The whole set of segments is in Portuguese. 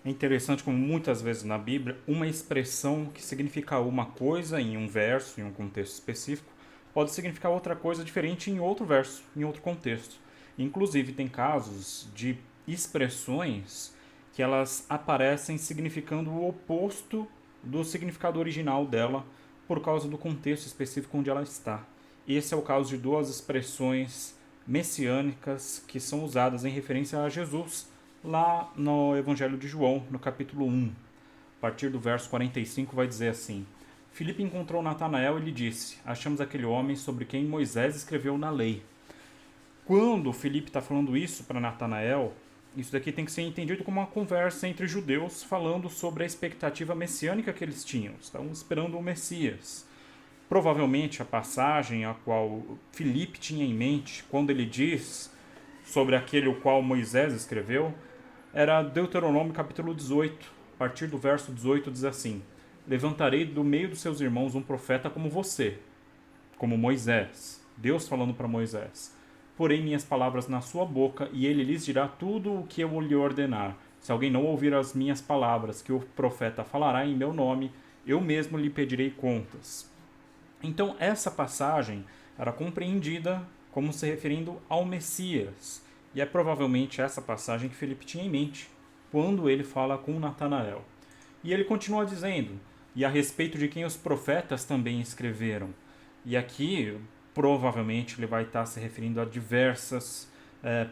É interessante como muitas vezes na Bíblia, uma expressão que significa uma coisa em um verso, em um contexto específico, pode significar outra coisa diferente em outro verso, em outro contexto. Inclusive, tem casos de expressões que elas aparecem significando o oposto do significado original dela por causa do contexto específico onde ela está. Esse é o caso de duas expressões messiânicas que são usadas em referência a Jesus lá no Evangelho de João, no capítulo 1. A partir do verso 45 vai dizer assim: Filipe encontrou Natanael e lhe disse: Achamos aquele homem sobre quem Moisés escreveu na lei. Quando Filipe está falando isso para Natanael, isso daqui tem que ser entendido como uma conversa entre judeus falando sobre a expectativa messiânica que eles tinham. Estavam esperando o Messias. Provavelmente a passagem a qual Filipe tinha em mente quando ele diz sobre aquele o qual Moisés escreveu era Deuteronômio capítulo 18. A partir do verso 18 diz assim: Levantarei do meio dos seus irmãos um profeta como você, como Moisés. Deus falando para Moisés: Porei minhas palavras na sua boca e ele lhes dirá tudo o que eu lhe ordenar. Se alguém não ouvir as minhas palavras que o profeta falará em meu nome, eu mesmo lhe pedirei contas. Então, essa passagem era compreendida como se referindo ao Messias. E é provavelmente essa passagem que Felipe tinha em mente quando ele fala com Natanael. E ele continua dizendo: e a respeito de quem os profetas também escreveram. E aqui, provavelmente, ele vai estar se referindo a diversas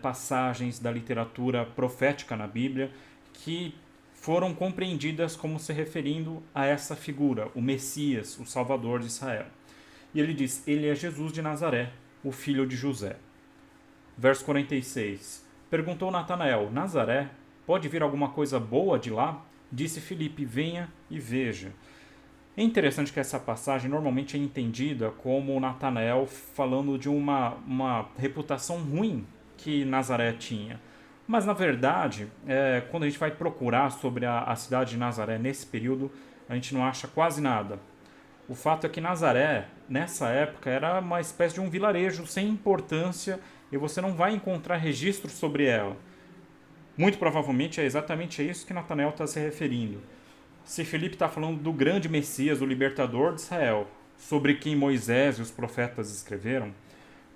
passagens da literatura profética na Bíblia que foram compreendidas como se referindo a essa figura, o Messias, o Salvador de Israel. E ele diz: Ele é Jesus de Nazaré, o filho de José. Verso 46. Perguntou Natanael: Nazaré? Pode vir alguma coisa boa de lá? Disse Filipe: Venha e veja. É interessante que essa passagem normalmente é entendida como Natanael falando de uma reputação ruim que Nazaré tinha. Mas, na verdade, quando a gente vai procurar sobre a cidade de Nazaré nesse período, a gente não acha quase nada. O fato é que Nazaré, nessa época, era uma espécie de um vilarejo sem importância e você não vai encontrar registros sobre ela. Muito provavelmente é exatamente a isso que Natanael está se referindo. Se Felipe está falando do grande Messias, o libertador de Israel, sobre quem Moisés e os profetas escreveram,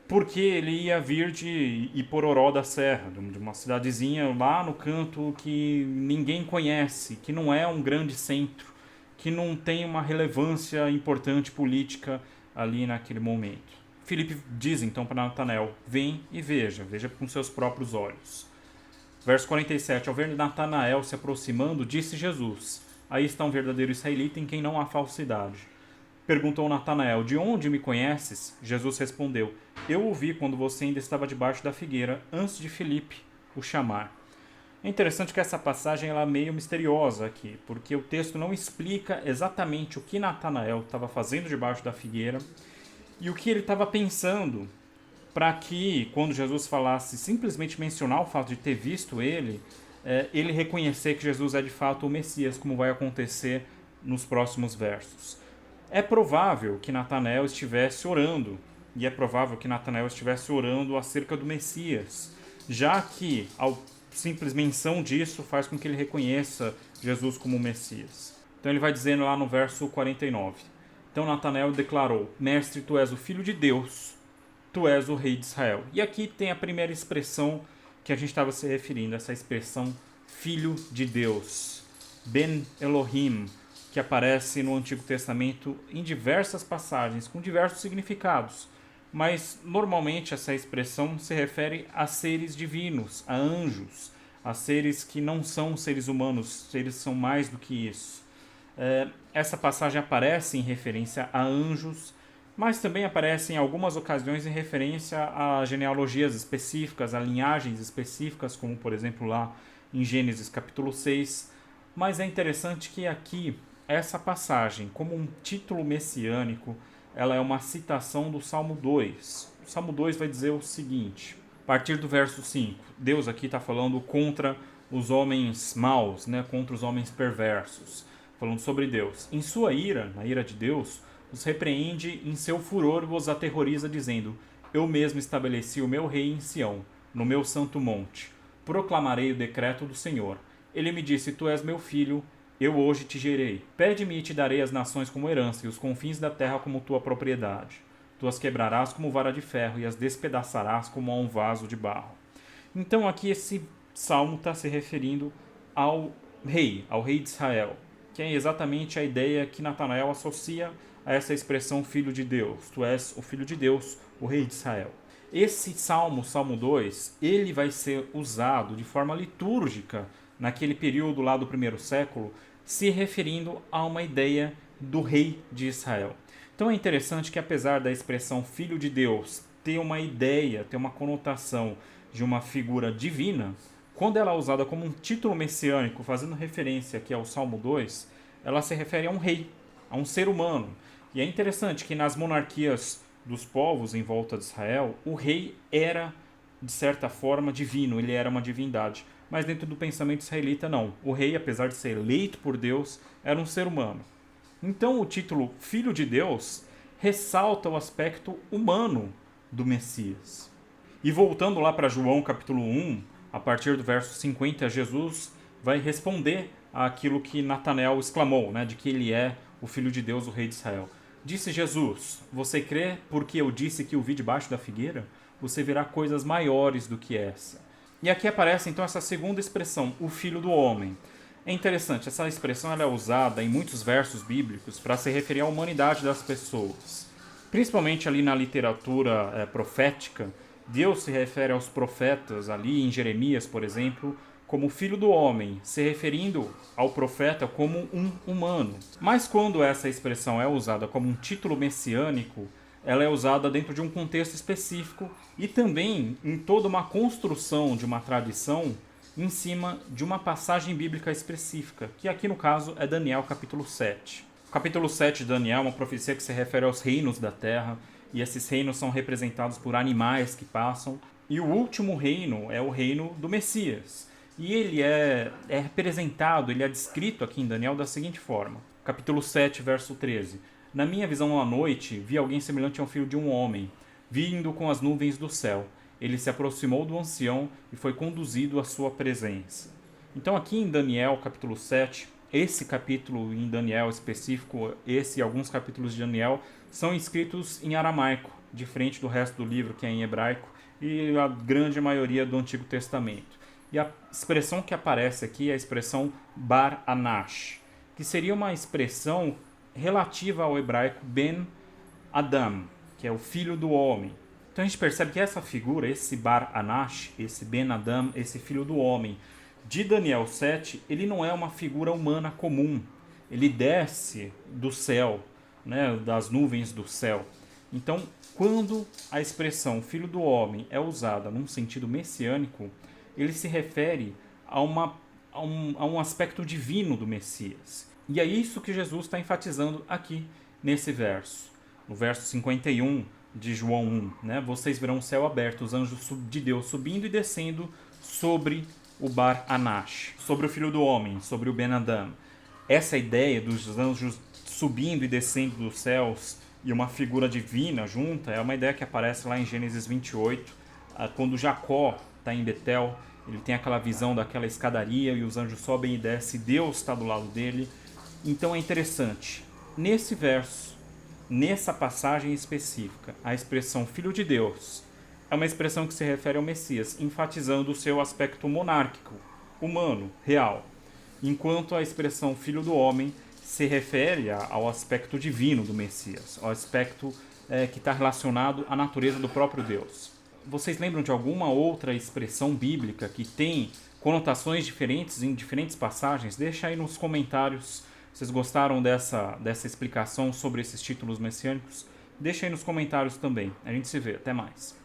porque ele ia vir de Ipororó da Serra, de uma cidadezinha lá no canto que ninguém conhece, que não é um grande centro, que não tem uma relevância importante política ali naquele momento. Filipe diz então para Natanael: Vem e veja, veja com seus próprios olhos. Verso 47. Ao ver Natanael se aproximando, disse Jesus: Aí está um verdadeiro israelita em quem não há falsidade. Perguntou Natanael: De onde me conheces? Jesus respondeu: Eu o vi quando você ainda estava debaixo da figueira, antes de Filipe o chamar. É interessante que essa passagem ela é meio misteriosa aqui, porque o texto não explica exatamente o que Natanael estava fazendo debaixo da figueira e o que ele estava pensando para que, quando Jesus falasse, simplesmente mencionar o fato de ter visto ele, ele reconhecer que Jesus é de fato o Messias, como vai acontecer nos próximos versos. É provável que Natanael estivesse orando, e é provável que Natanael estivesse orando acerca do Messias, já que, ao simples menção disso, faz com que ele reconheça Jesus como o Messias. Então ele vai dizendo lá no verso 49. Então Natanael declarou: Mestre, tu és o Filho de Deus, tu és o Rei de Israel. E aqui tem a primeira expressão que a gente estava se referindo, essa expressão Filho de Deus, Ben Elohim, que aparece no Antigo Testamento em diversas passagens, com diversos significados. Mas normalmente essa expressão se refere a seres divinos, a anjos, a seres que não são seres humanos, eles são mais do que isso. Essa passagem aparece em referência a anjos, mas também aparece em algumas ocasiões em referência a genealogias específicas, a linhagens específicas, como por exemplo lá em Gênesis capítulo 6. Mas é interessante que aqui, essa passagem, como um título messiânico, ela é uma citação do Salmo 2. O Salmo 2 vai dizer o seguinte, a partir do verso 5. Deus aqui está falando contra os homens maus, né, contra os homens perversos. Falando sobre Deus. Em sua ira, na ira de Deus, os repreende, em seu furor os aterroriza, dizendo: Eu mesmo estabeleci o meu rei em Sião, no meu santo monte. Proclamarei o decreto do Senhor. Ele me disse: Tu és meu filho, eu hoje te gerei. Pede-me e te darei as nações como herança e os confins da terra como tua propriedade. Tu as quebrarás como vara de ferro e as despedaçarás como a um vaso de barro. Então aqui esse salmo está se referindo ao rei de Israel, que é exatamente a ideia que Natanael associa a essa expressão filho de Deus. Tu és o filho de Deus, o rei de Israel. Esse salmo, Salmo 2, ele vai ser usado de forma litúrgica naquele período lá do primeiro século, se referindo a uma ideia do rei de Israel. Então é interessante que, apesar da expressão filho de Deus ter uma ideia, ter uma conotação de uma figura divina, quando ela é usada como um título messiânico, fazendo referência aqui ao Salmo 2, ela se refere a um rei, a um ser humano. E é interessante que nas monarquias dos povos em volta de Israel, o rei era, de certa forma, divino, ele era uma divindade. Mas dentro do pensamento israelita, não. O rei, apesar de ser eleito por Deus, era um ser humano. Então o título Filho de Deus ressalta o aspecto humano do Messias. E voltando lá para João capítulo 1, a partir do verso 50, Jesus vai responder àquilo que Natanael exclamou, de que ele é o Filho de Deus, o Rei de Israel. Disse Jesus: Você crê porque eu disse que o vi debaixo da figueira? Você verá coisas maiores do que essa. E aqui aparece então essa segunda expressão, o Filho do Homem. É interessante, essa expressão ela é usada em muitos versos bíblicos para se referir à humanidade das pessoas. Principalmente ali na literatura profética, Deus se refere aos profetas, ali em Jeremias, por exemplo, como filho do homem, se referindo ao profeta como um humano. Mas quando essa expressão é usada como um título messiânico, ela é usada dentro de um contexto específico e também em toda uma construção de uma tradição em cima de uma passagem bíblica específica, que aqui no caso é Daniel capítulo 7. O capítulo 7 de Daniel é uma profecia que se refere aos reinos da terra, e esses reinos são representados por animais que passam, e o último reino é o reino do Messias. E ele é representado, ele é descrito aqui em Daniel da seguinte forma. Capítulo 7, verso 13. Na minha visão à noite, vi alguém semelhante ao filho de um homem, vindo com as nuvens do céu. Ele se aproximou do ancião e foi conduzido à sua presença. Então aqui em Daniel, capítulo 7, esse capítulo em Daniel específico, esse e alguns capítulos de Daniel, são escritos em aramaico, diferente do resto do livro, que é em hebraico, e a grande maioria do Antigo Testamento. E a expressão que aparece aqui é a expressão Bar Anash, que seria uma expressão relativa ao hebraico Ben Adam, que é o filho do homem. Então a gente percebe que essa figura, esse Bar Anash, esse Ben Adam, esse filho do homem, de Daniel 7, ele não é uma figura humana comum. Ele desce do céu, das nuvens do céu. Então, quando a expressão filho do homem é usada num sentido messiânico, ele se refere a um aspecto divino do Messias. E é isso que Jesus está enfatizando aqui nesse verso. No verso 51 de João 1, vocês verão o céu aberto, os anjos de Deus subindo e descendo sobre o Bar Anash, sobre o Filho do Homem, sobre o Ben Adam. Essa ideia dos anjos subindo e descendo dos céus e uma figura divina junta é uma ideia que aparece lá em Gênesis 28, quando Jacó está em Betel, ele tem aquela visão daquela escadaria e os anjos sobem e descem, Deus está do lado dele. Então é interessante, nesse verso, nessa passagem específica, a expressão Filho de Deus é uma expressão que se refere ao Messias, enfatizando o seu aspecto monárquico, humano, real, enquanto a expressão Filho do Homem se refere ao aspecto divino do Messias, ao aspecto que está relacionado à natureza do próprio Deus. Vocês lembram de alguma outra expressão bíblica que tem conotações diferentes em diferentes passagens? Deixa aí nos comentários. Vocês gostaram dessa explicação sobre esses títulos messiânicos? Deixa aí nos comentários também. A gente se vê. Até mais.